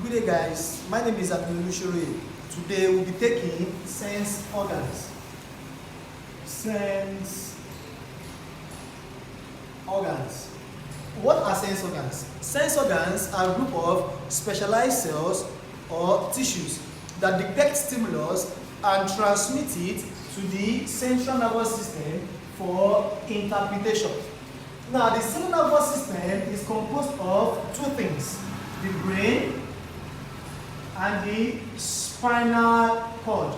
Good day guys, my name is Abdul. Today we'll be taking sense organs. Sense organs. What are sense organs? Sense organs are a group of specialized cells or tissues that detect stimulus and transmit it to the central nervous system for interpretation. Now, the central nervous system is composed of two things: the brain and the spinal cord.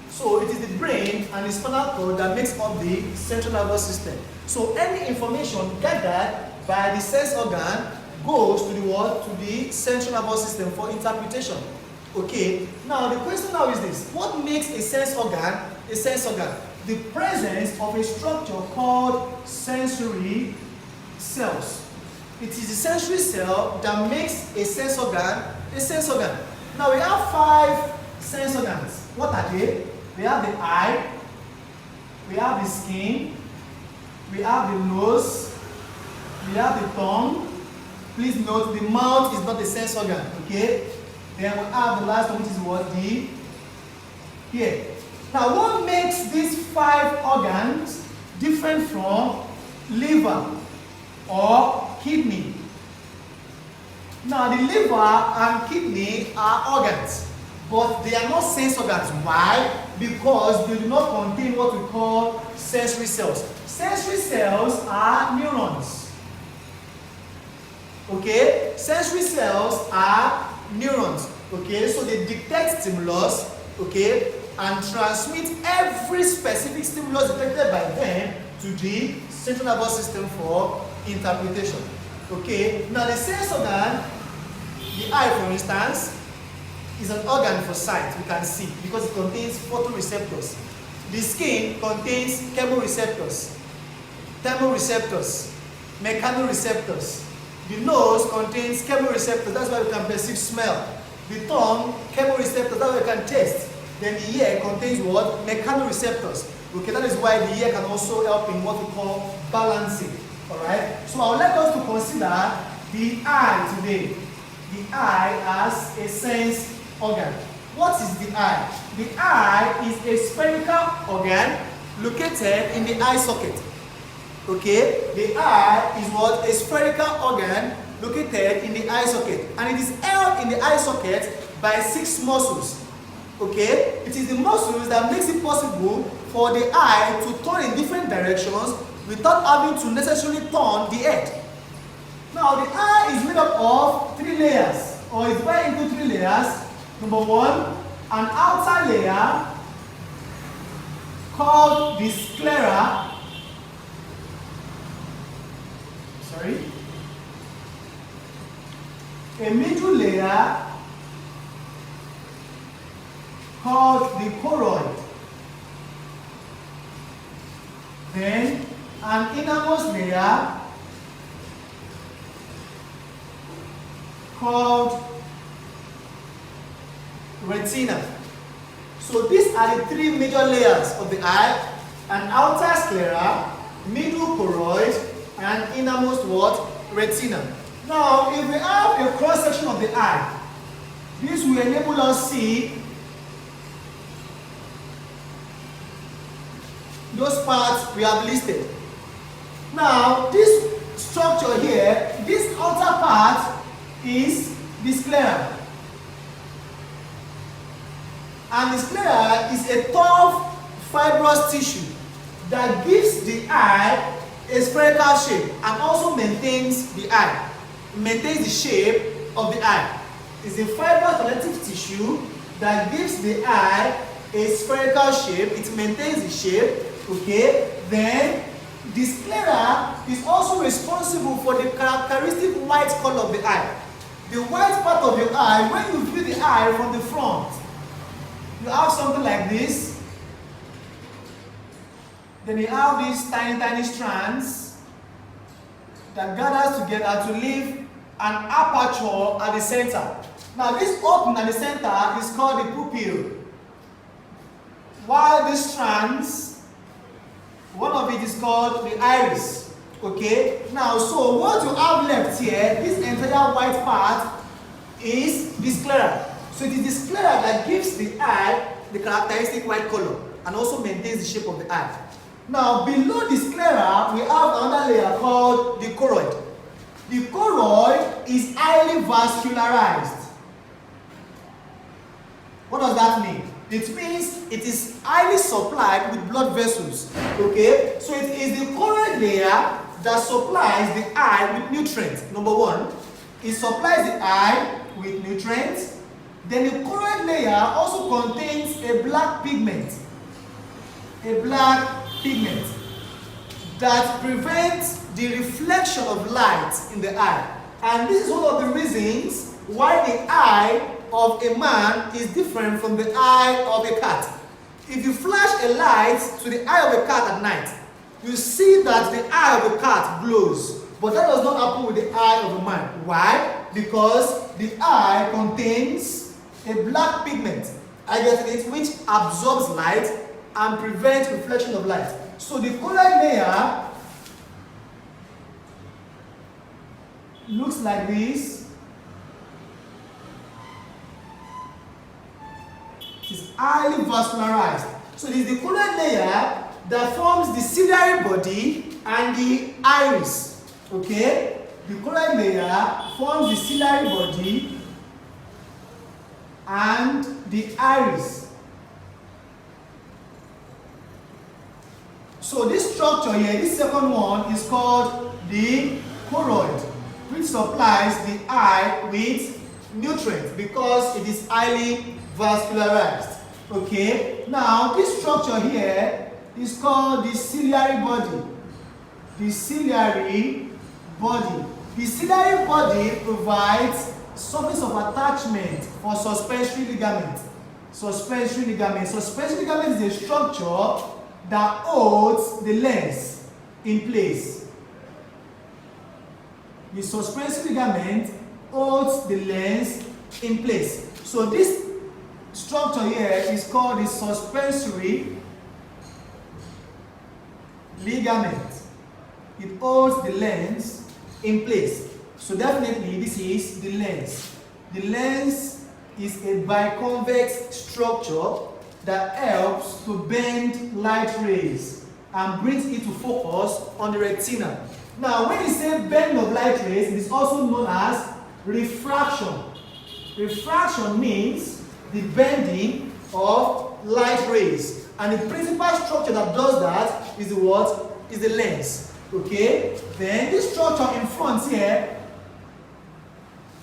So it is the brain and the spinal cord that makes up the central nervous system. So any information gathered by the sense organ goes to the what? To the central nervous system for interpretation. Okay. Now the question now is this: what makes a sense organ a sense organ? The presence of a structure called sensory cells. It is the sensory cell that makes a sense organ a sense organ. Now we have 5 sense organs. What are they? We have the eye, we have the skin, we have the nose, we have the tongue. Please note the mouth is not a sense organ, okay? Then we have the last one, which is what? The ear. Now what makes these 5 organs different from liver or kidney? Now the liver and kidney are organs, but they are not sense organs. Why? Because they do not contain what we call sensory cells. Sensory cells are neurons. Okay? Sensory cells are neurons. Okay? So they detect stimulus, okay, and transmit every specific stimulus detected by them to the central nervous system for interpretation. Okay? Now the sense organ, the eye for instance, is an organ for sight. We can see because it contains photoreceptors. The skin contains chemoreceptors, thermoreceptors, mechanoreceptors. The nose contains chemoreceptors. That's why we can perceive smell. The tongue, chemoreceptors. That's why we can taste. Then the ear contains what? Mechanoreceptors. Okay, that is why the ear can also help in what we call balancing. Alright? So I would like us to consider the eye today. The eye as a sense organ. What is the eye? The eye is a spherical organ located in the eye socket. Okay? The eye is what? A spherical organ located in the eye socket. And it is held in the eye socket by 6 muscles. Okay? It is the muscles that makes it possible for the eye to turn in different directions without having to necessarily turn the head. Now the eye is made up of 3 layers, or it's divided into 3 layers. Number 1, an outer layer called the sclera. A middle layer called the choroid. Then an innermost layer called retina. So these are the 3 major layers of the eye: an outer sclera, middle choroid, and innermost what? Retina. Now, if we have a cross section of the eye, this will enable us to see those parts we have listed. Now, this structure here, this outer part is the sclera. And the sclera is a tough fibrous tissue that gives the eye a spherical shape and also maintains the eye. It maintains the shape of the eye. It's a fibrous connective tissue that gives the eye a spherical shape. It maintains the shape. Okay, then the sclera is also responsible for the characteristic white color of the eye. The white part of your eye, when you view the eye from the front, you have something like this. Then you have these tiny strands that gathers together to leave an aperture at the center. Now this opening at the center is called the pupil. While these strands, one of it is called the iris. Okay, now so what you have left here, this entire white part is the sclera. So it is the sclera that gives the eye the characteristic white color and also maintains the shape of the eye. Now below the sclera, we have another layer called the choroid. The choroid is highly vascularized. What does that mean? It means it is highly supplied with blood vessels. Okay, so it is the choroid layer that supplies the eye with nutrients. Number one, it supplies the eye with nutrients. Then the choroid layer also contains a black pigment. A black pigment that prevents the reflection of light in the eye. And this is one of the reasons why the eye of a man is different from the eye of a cat. If you flash a light to the eye of a cat at night, you see that the eye of a cat glows. But that does not happen with the eye of a man. Why? Because the eye contains a black pigment, which absorbs light and prevents reflection of light. So the choroid layer looks like this. It is highly vascularized. So it is the choroid layer that forms the ciliary body and the iris. Okay? The choroid layer forms the ciliary body and the iris. So this structure here, this second one, is called the choroid, which supplies the eye with nutrients because it is highly vascularized. Okay, now this structure here is called the ciliary body. The ciliary body. The ciliary body provides surface of attachment for suspensory ligament. Suspensory ligament. Suspensory ligament is a structure that holds the lens in place. The suspensory ligament holds the lens in place. So this structure here is called the suspensory ligament. It holds the lens in place. So definitely this is the lens. The lens is a biconvex structure that helps to bend light rays and brings it to focus on the retina. Now when you say bend of light rays, it is also known as refraction. Refraction means the bending of light rays, and the principal structure that does that is the what? Is the lens. Okay? Then this structure in front here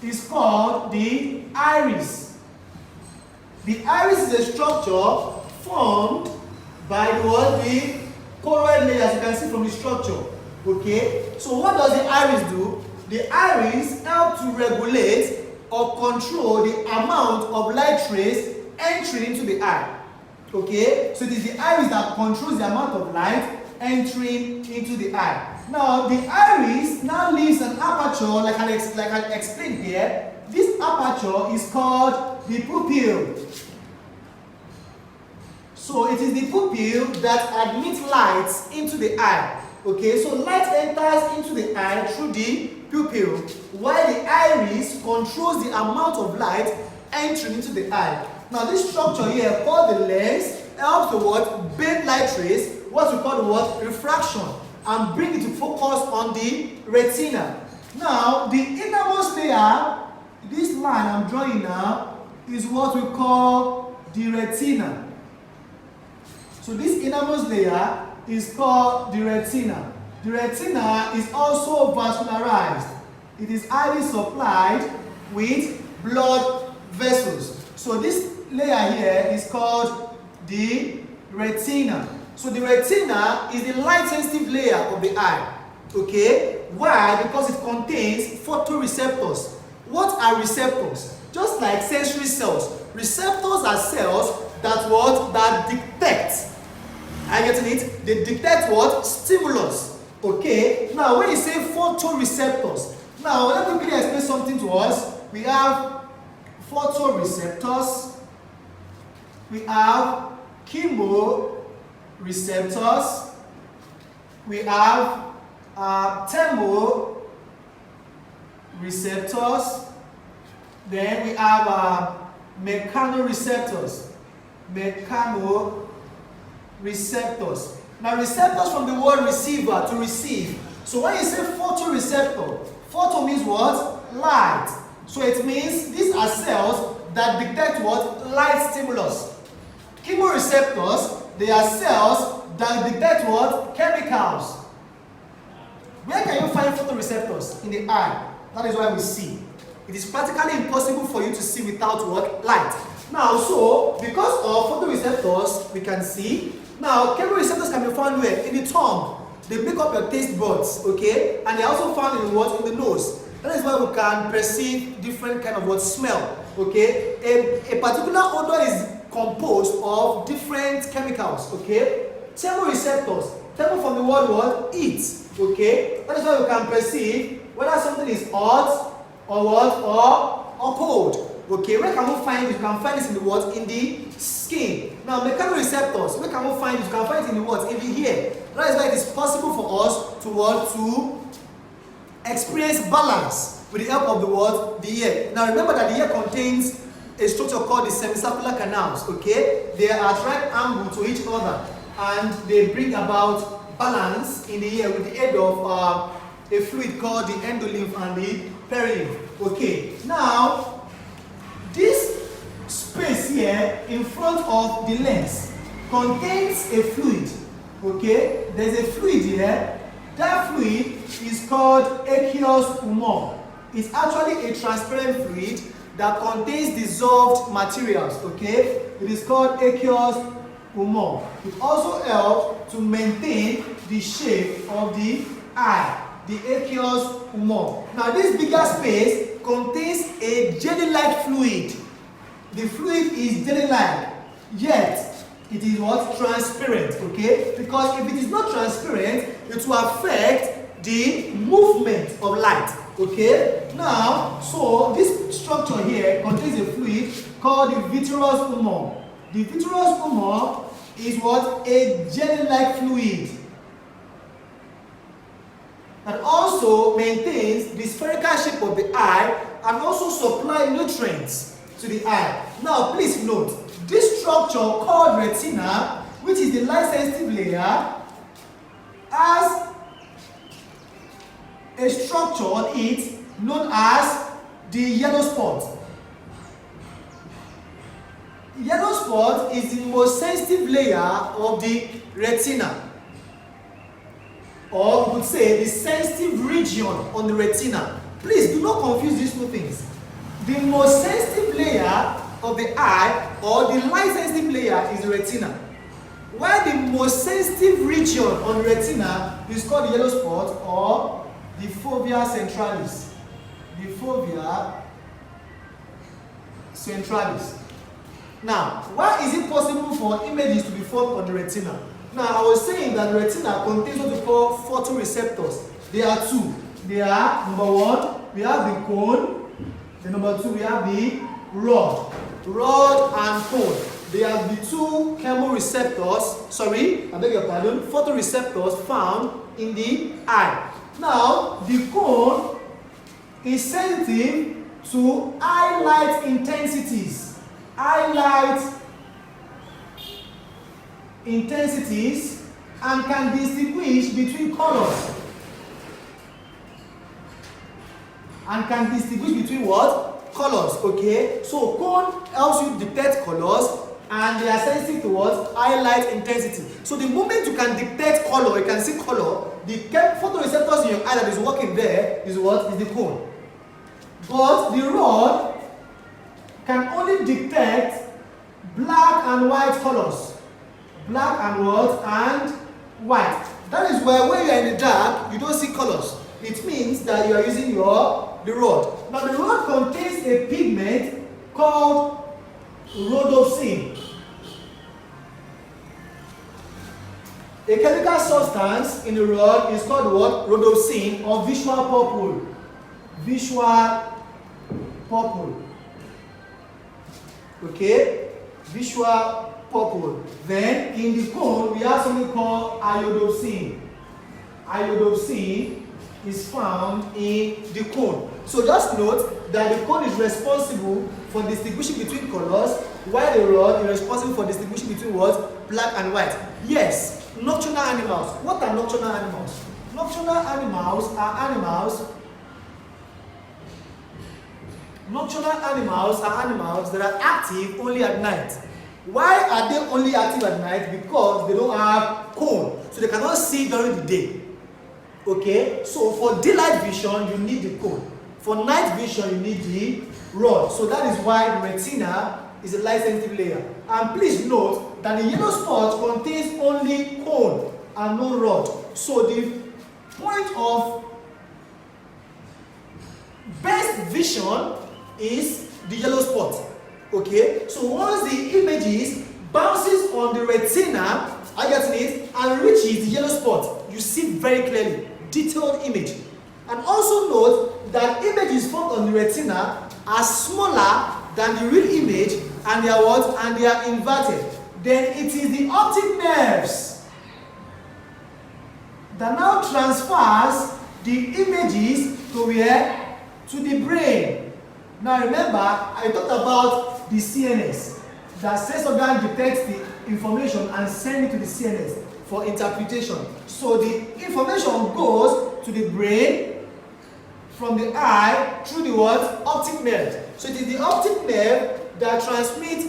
is called the iris. The iris is a structure formed by the choroid layer, as you can see from the structure. Okay? So what does the iris do? The iris helps to regulate or control the amount of light rays entering into the eye. Okay? So it is the iris that controls the amount of light entering into the eye. Now the iris now leaves an aperture, like I explained here. This aperture is called the pupil. So it is the pupil that admits light into the eye. Okay, so light enters into the eye through the pupil, while the iris controls the amount of light entering into the eye. Now this structure here called the lens helps to what? Bend light rays, what we call the what? Refraction, and bring it to focus on the retina. Now the innermost layer, this line I'm drawing now, is what we call the retina. So this innermost layer is called the retina. The retina is also vascularized. It is highly supplied with blood vessels. So this layer here is called the retina. So the retina is the light sensitive layer of the eye. Okay? Why? Because it contains photoreceptors. What are receptors? Just like sensory cells. Receptors are cells that what? That detect. Are you getting it? They detect what? Stimulus. Okay? Now when you say photoreceptors, now let me quickly explain something to us. We have photoreceptors. We have chemoreceptors. We have thermoreceptors. Then we have mechanoreceptors. Mechanoreceptors. Now receptors from the word receiver, to receive. So when you say photoreceptor, photo means what? Light. So it means these are cells that detect what? Light stimulus. Chemoreceptors, they are cells that detect what? Chemicals. Where can you find photoreceptors? In the eye. That is why we see. It is practically impossible for you to see without what? Light. Now, so, because of photoreceptors, we can see. Now, chemoreceptors can be found where? In the tongue. They make up your taste buds, okay? And they are also found in what? In the nose. That is why we can perceive different kind of what? Smell, okay? A particular odor is composed of different chemicals, okay? Thermoreceptors. Thermo from the word what? Heat, okay? That is why we can perceive whether something is hot or what? Or cold. Okay, where can we find it? You can find this in the what? In the skin. Now, mechanoreceptors, where can we find it? You can find it in the what? In the ear. That is why it is possible for us to what? To experience balance with the help of the what? The ear. Now, remember that the ear contains a structure called the semicircular canals, okay? They are at right angle to each other and they bring about balance in the ear with the aid of a fluid called the endolymph and the perilymph. Okay, now this space here in front of the lens contains a fluid. Okay, there's a fluid here. That fluid is called aqueous humor. It's actually a transparent fluid that contains dissolved materials. Okay, it is called aqueous humor. It also helps to maintain the shape of the eye, the aqueous humor. Now, this bigger space contains a jelly-like fluid. The fluid is jelly-like, yet it is what? Transparent, okay? Because if it is not transparent, it will affect the movement of light, okay? Now, so this structure here contains a fluid called the vitreous humor. The vitreous humor is what? A jelly-like fluid that also maintains the spherical shape of the eye and also supply nutrients to the eye. Now, please note, this structure called retina, which is the light-sensitive layer, has a structure on it known as the yellow spot. Yellow spot is the most sensitive layer of the retina, or we would say the sensitive region on the retina. Please do not confuse these two things. The most sensitive layer of the eye, or the light sensitive layer, is the retina, while the most sensitive region on the retina is called the yellow spot or the fovea centralis. The fovea centralis. Now, why is it possible for images to be formed on the retina? Now, I was saying that the retina contains what we call photoreceptors. There are two. They are, number one, we have the cone. Then number two, we have the rod. Rod and cone. They are the two chemoreceptors, photoreceptors found in the eye. Now, the cone is sensitive to eye light intensities. Eye light intensities and can distinguish between colors. And can distinguish between what? Colors, okay? So cone helps you detect colors and they are sensitive to what? Eye light intensity. So the moment you can detect color, you can see color, the photoreceptors in your eye that is working there is what? Is the cone. But the rod can only detect black and white colors. Black and what? And white. That is why when you are in the dark, you don't see colors. It means that you are using the rod. Now the rod contains a pigment called rhodopsin. A chemical substance in the rod is called what? Rhodopsin or visual purple. Visual purple. Okay? Visual purple. Then in the cone we have something called iodopsin. Iodopsin is found in the cone. So just note that the cone is responsible for distinguishing between colors, while the rod is responsible for distinguishing between what? Black and white. Yes, nocturnal animals. What are nocturnal animals? Nocturnal animals are animals that are active only at night. Why are they only active at night? Because they don't have cone, so they cannot see during the day. Okay, so for daylight vision you need the cone. For night vision you need the rod. So that is why the retina is a light sensitive layer. And please note that the yellow spot contains only cone and no rod. So the point of best vision is the yellow spot. Okay, so once the images bounces on the retina, are you getting it, and reaches the yellow spot, you see very clearly, detailed image. And also note that images formed on the retina are smaller than the real image, and they are what? And they are inverted. Then it is the optic nerves that now transfers the images to where? To the brain. Now remember, I talked about the CNS. The sense organ detects the information and sends it to the CNS for interpretation. So the information goes to the brain from the eye through the what? Optic nerve. So it is the optic nerve that transmits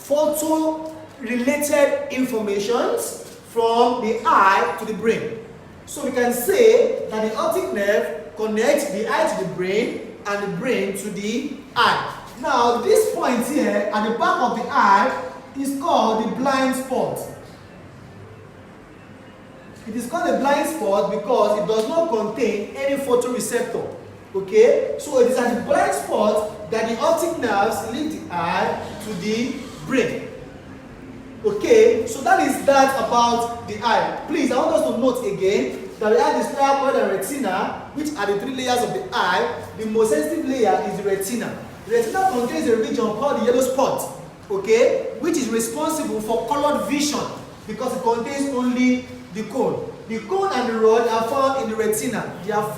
photo-related informations from the eye to the brain. So we can say that the optic nerve connects the eye to the brain and the brain to the eye. Now this point here at the back of the eye is called the blind spot. It is called a blind spot because it does not contain any photoreceptor. Okay, so it is at the blind spot that the optic nerves link the eye to the brain. Okay, so that is that about the eye. Please, I want us to note again that we have the sclera, cornea, and retina, which are the three layers of the eye. The most sensitive layer is the retina. The retina contains a region called the yellow spot, okay, which is responsible for colored vision because it contains only the cone. The cone and the rod are found in the retina. They are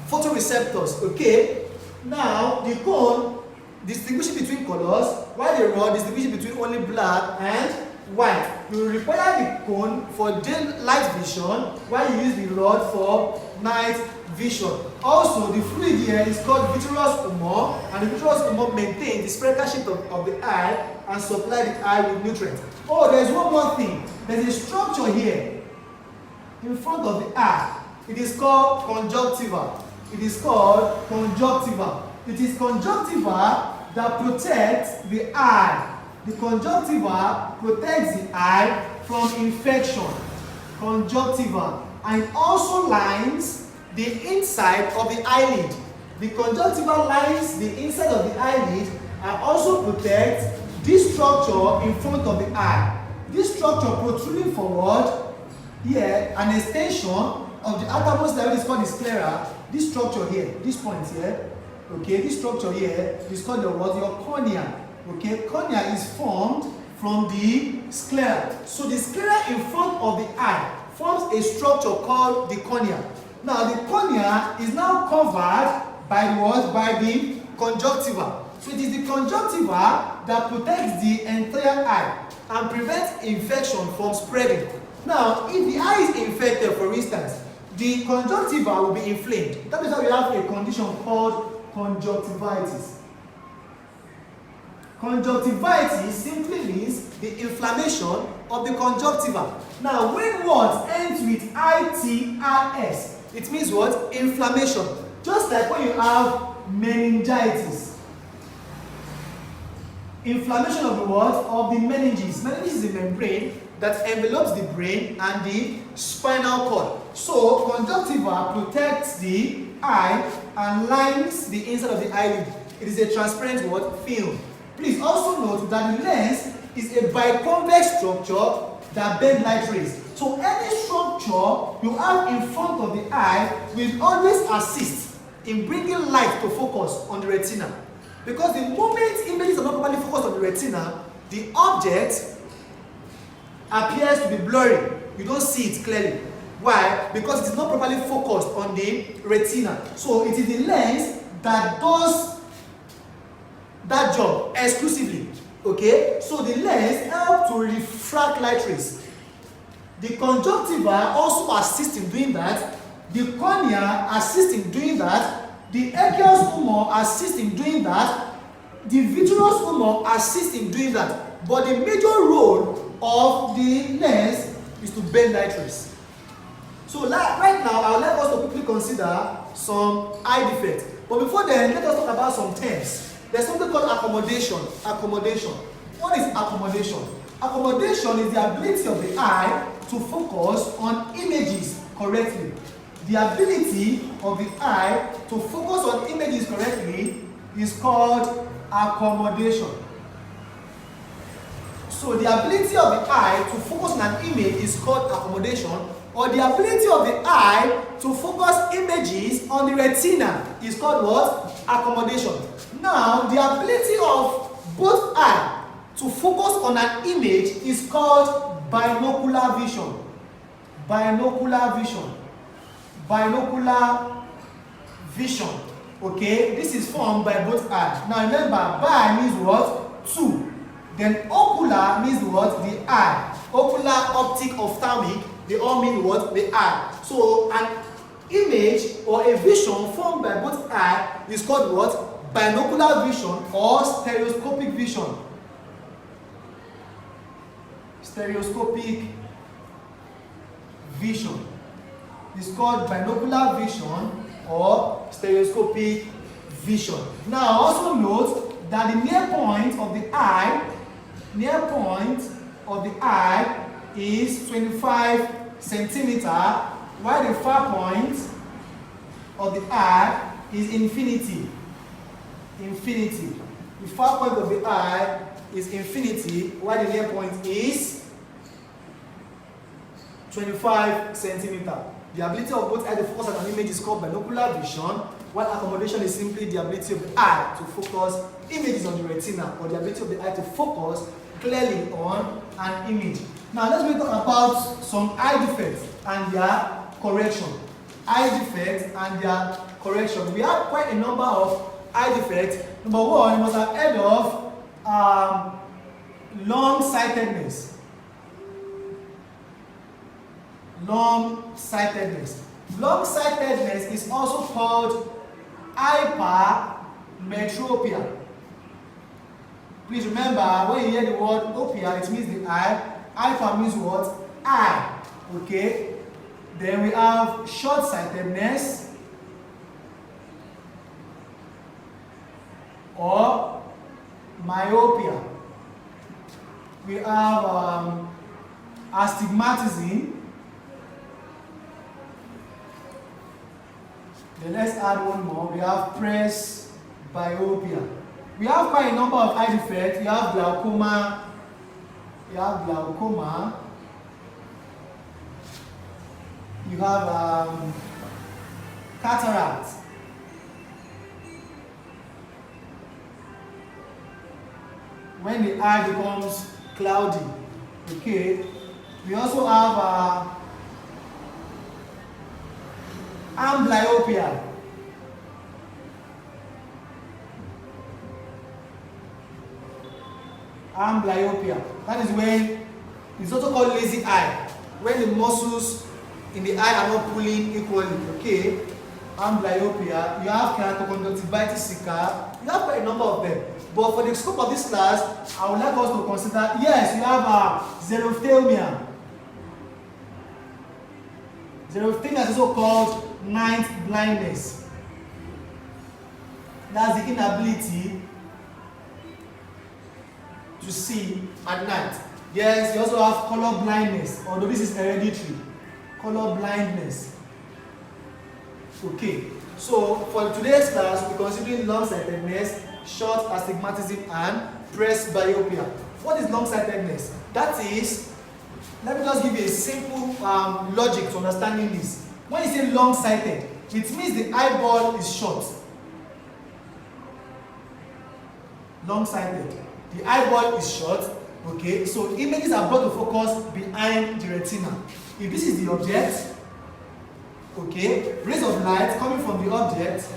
photoreceptors, okay. Now, the cone distinguishes between colors, while the rod distinguishes between only black and white. You require the cone for daylight vision, while you use the rod for night vision. Also, the fluid here is called vitreous humor, and the vitreous humor maintains the spherical shape of the eye and supply the eye with nutrients. Oh, there's one more thing. There's a structure here in front of the eye. It is called conjunctiva. It is called conjunctiva. It is conjunctiva that protects the eye. The conjunctiva protects the eye from infection. Conjunctiva. And it also lines the inside of the eyelid. The conjunctiva lines the inside of the eyelid and also protects this structure in front of the eye. This structure protruding forward here, an extension of the outermost layer is called the sclera. This structure here, this point here, okay, this structure here is called the what? Your cornea. Okay, cornea is formed from the sclera. So the sclera in front of the eye forms a structure called the cornea. Now the cornea is now covered by the what? By the conjunctiva. So it is the conjunctiva that protects the entire eye and prevents infection from spreading. Now, if the eye is infected, for instance, the conjunctiva will be inflamed. That is why we have a condition called conjunctivitis. Conjunctivitis simply means the inflammation of the conjunctiva. Now, when what ends with ITRS, it means what? Inflammation. Just like when you have meningitis. Inflammation of the what? Of the meninges. Meninges is a membrane that envelopes the brain and the spinal cord. So, conjunctiva protects the eye and lines the inside of the eyelid. It is a transparent what? Film. Please also note that the lens is a biconvex structure that bends light rays. So, any structure you have in front of the eye will always assist in bringing light to focus on the retina. Because the moment images are not properly focused on the retina, the object appears to be blurry. You don't see it clearly. Why? Because it is not properly focused on the retina. So it is the lens that does that job exclusively. Okay, so the lens helps to refract light rays. The conjunctiva also assists in doing that. The cornea assists in doing that. The aqueous humor assists in doing that. The vitreous humor assists in doing that. But the major role of the lens is to bend light rays. So right now, I would like us to quickly consider some eye defects. But before then, let us talk about some terms. There's something called accommodation. Accommodation. What is accommodation? Accommodation is the ability of the eye to focus on images correctly. The ability of the eye to focus on images correctly is called accommodation. So the ability of the eye to focus on an image is called accommodation, or the ability of the eye to focus images on the retina is called what? Accommodation. Now, the ability of both eye to focus on an image is called binocular vision. Binocular vision. Binocular vision. Okay, this is formed by both eyes. Now remember, bi means what? Two. Then ocular means what? The eye. Ocular, optic, ophthalmic, they all mean what? The eye. So an image or a vision formed by both eyes is called what? Binocular vision or stereoscopic vision. Stereoscopic vision is called binocular vision or stereoscopic vision. Now also note that the near point of the eye, is 25 centimeter, while the far point of the eye is infinity. Infinity. The far point of the eye is infinity, while the near point is 25 centimeter. The ability of both eyes to focus on an image is called binocular vision, while accommodation is simply the ability of the eye to focus images on the retina, or the ability of the eye to focus clearly on an image. Now let's talk about some eye defects and their correction. Eye defects and their correction. We have quite a number of eye defects. Number one, you must have heard of long-sightedness. Long-sightedness. Long-sightedness is also called hypermetropia. Please remember, when you hear the word opia, it means the eye. Hyper means what? Eye. Okay? Then we have short-sightedness or myopia. We have astigmatism. Then let's add one more. We have presbyopia. We have quite a number of eye defects. You have glaucoma. You have cataract. When the eye becomes cloudy. Okay. We also have amblyopia. Amblyopia. That is when it's also called lazy eye. When the muscles in the eye are not pulling equally. Okay. Amblyopia. You have keratoconjunctivitis sicca. You have quite a number of them. But for the scope of this class, I would like us to consider, yes, you have xerophthalmia. Xerophthalmia is also called night blindness. That's the inability to see at night. Yes, you also have color blindness, although this is hereditary. Color blindness. Okay, so for today's class, we're considering long-sightedness, short astigmatism, and presbyopia. What is long-sightedness? That is, let me just give you a simple logic to understanding this. When you say long-sighted, it means the eyeball is short. Long-sighted. The eyeball is short, okay? So images are brought to focus behind the retina. If this is the object, okay, rays of light coming from the object,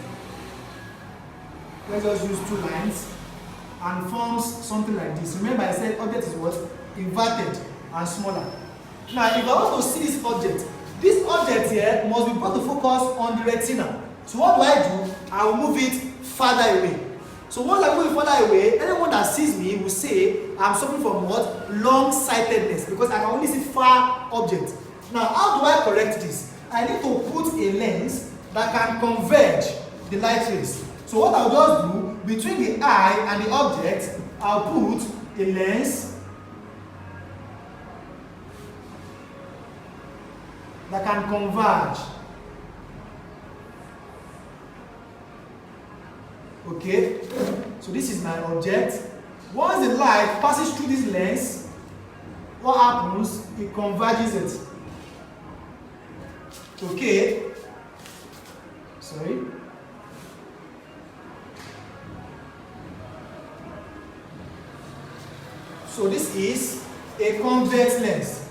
let's just use 2 lines, and forms something like this. Remember I said object is what? Inverted and smaller. Now if I want to see this object here must be brought to focus on the retina. So what do? I will move it farther away. So once I move it farther away, anyone that sees me will say I'm suffering from what? Long-sightedness, because I can only see far objects. Now how do I correct this? I need to put a lens that can converge the light rays. So what I'll just do, between the eye and the object, I'll put a lens that can converge. Okay, so this is my object. Once the light passes through this lens, what happens? It converges it. Okay, sorry. So this is a convex lens.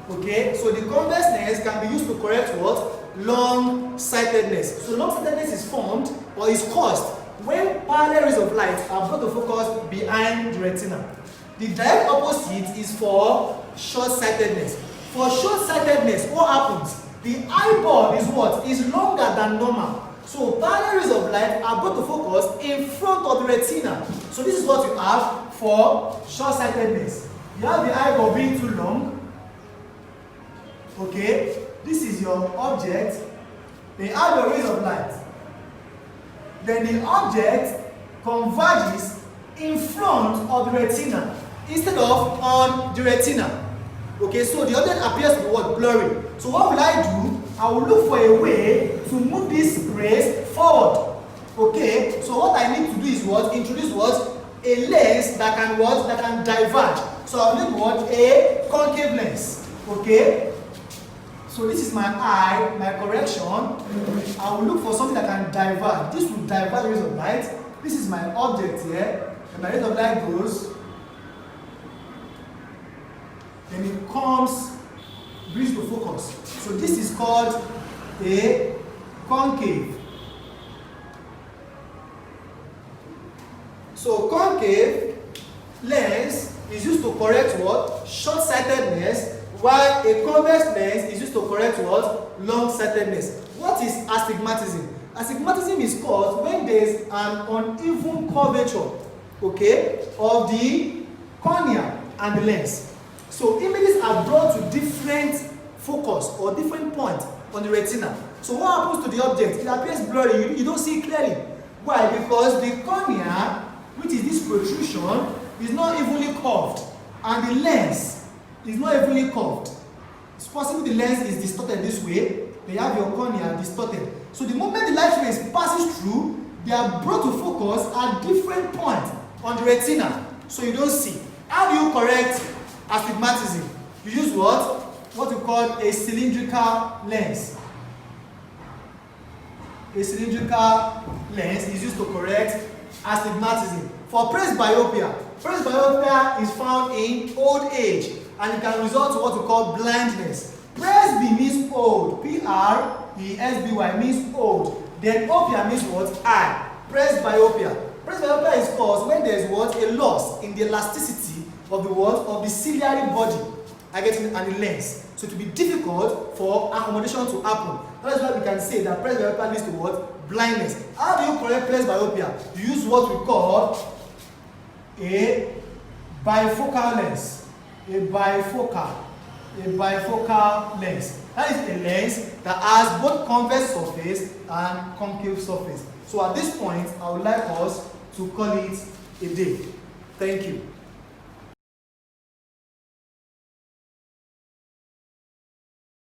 Okay, so the convex lens can be used to correct what? Long-sightedness. So long-sightedness is formed or is caused when parallel rays of light are brought to focus behind the retina. The direct opposite is for short-sightedness. For short-sightedness, what happens? The eyeball is what? Is longer than normal. So parallel rays of light are brought to focus in front of the retina. So this is what you have for short-sightedness. You have the eyeball being too long. Okay, this is your object. They have your rays of light. Then the object converges in front of the retina instead of on the retina. Okay, so the object appears to be what? Blurry. So what will I do? I will look for a way to move these rays forward. Okay, so what I need to do is what? Introduce what? A lens that can what? That can diverge. So I'll make what? A concave lens. Okay. So this is my eye, my correction. I will look for something that can diverge. This will divert the rays of light. This is my object here. And my rays of light goes. Then it comes, brings to focus. So this is called a concave. So concave lens is used to correct what? Short-sightedness, while a convex lens is used to correct what? Long-sightedness. What is astigmatism? Astigmatism is caused when there is an uneven curvature, okay, of the cornea and the lens. So images are brought to different focus or different points on the retina. So what happens to the object? It appears blurry, you don't see it clearly. Why? Because the cornea, which is this protrusion, is not evenly curved, and the lens is not evenly curved. It's possible the lens is distorted this way, they have your cornea distorted. So the moment the light rays passes through, they are brought to focus at different points on the retina, so you don't see. How do you correct astigmatism? You use what? What we call a cylindrical lens. A cylindrical lens is used to correct astigmatism. For presbyopia is found in old age, and it can result to what we call blindness. Presby means old. P-R-E-S-B-Y means old. Then opia means what? Eye. Presbyopia. Presbyopia is caused when there is what? A loss in the elasticity of the what? Of the ciliary body. I get it, and the lens. So it will be difficult for accommodation to happen. That's why we can say that presbyopia leads to what? Blindness. How do you correct presbyopia? You use what we call a bifocal lens. A bifocal lens. That is a lens that has both convex surface and concave surface. So at this point, I would like us to call it a day. Thank you.